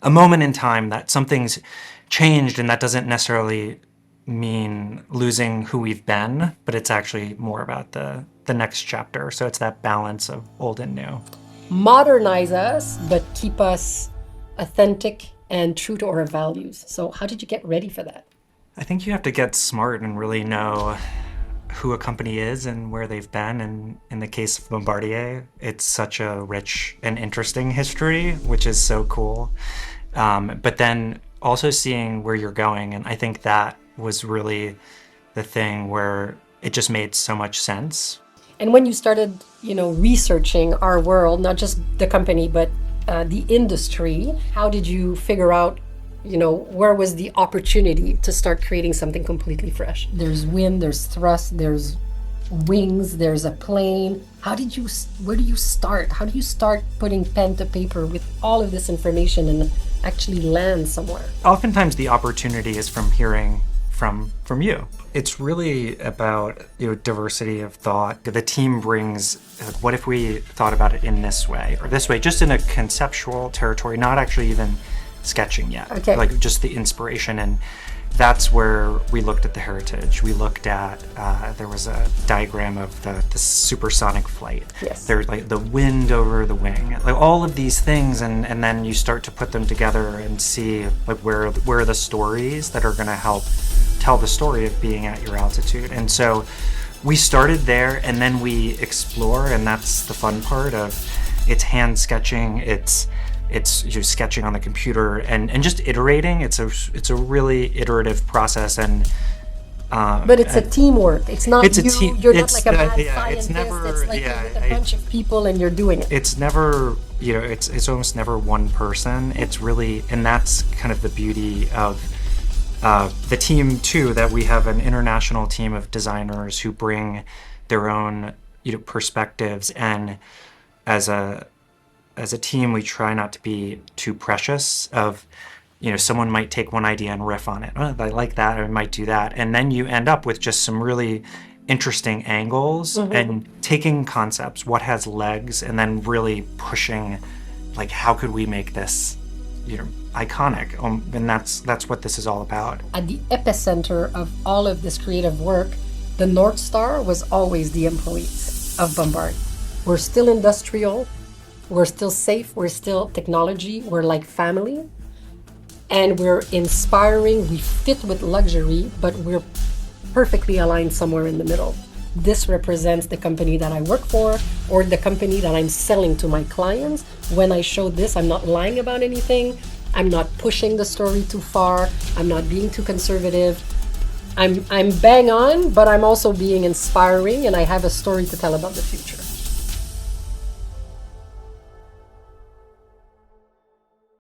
a moment in time that something's changed, and that doesn't necessarily mean losing who we've been, but it's actually more about the next chapter. So it's that balance of old and new. Modernize us, but keep us authentic and true to our values. So how did you get ready for that? I think you have to get smart and really know who a company is and where they've been. And in the case of Bombardier, it's such a rich and interesting history, which is so cool. But then also seeing where you're going. And I think that was really the thing where it just made so much sense. And when you started, researching our world, not just the company, but the industry, how did you figure out, where was the opportunity to start creating something completely fresh? There's wind, there's thrust, there's wings, there's a plane. Where do you start? How do you start putting pen to paper with all of this information and actually land somewhere? Oftentimes the opportunity is from hearing from you. It's really about diversity of thought. The team brings, what if we thought about it in this way or this way, just in a conceptual territory, not actually even sketching yet. Okay. Like just the inspiration. And that's where we looked at the heritage. We looked at, there was a diagram of the supersonic flight. Yes. There's like the wind over the wing, like all of these things. And then you start to put them together and see like where are the stories that are going to help tell the story of being at your altitude. And so we started there, and then we explore, and that's the fun part of it's hand sketching, it's just sketching on the computer and just iterating. It's a really iterative process, and but it's a teamwork. It's not it's you. A team. You're it's, not like a mad it's scientist. never, it's like you're with a bunch of people and you're doing it. It's never, it's almost never one person. It's really, and that's kind of the beauty of the team too, that we have an international team of designers who bring their own perspectives, and as a team we try not to be too precious of someone might take one idea and riff on it. Oh, I like that, or I might do that, and then you end up with just some really interesting angles. Mm-hmm. And taking concepts, what has legs, and then really pushing like how could we make this iconic, and that's what this is all about. At the epicenter of all of this creative work, the North Star was always the employees of Bombardier. We're still industrial, we're still safe, we're still technology, we're like family, and we're inspiring, we fit with luxury, but we're perfectly aligned somewhere in the middle. This represents the company that I work for, or the company that I'm selling to my clients. When I show this, I'm not lying about anything. I'm not pushing the story too far. I'm not being too conservative. I'm bang on, but I'm also being inspiring, and I have a story to tell about the future.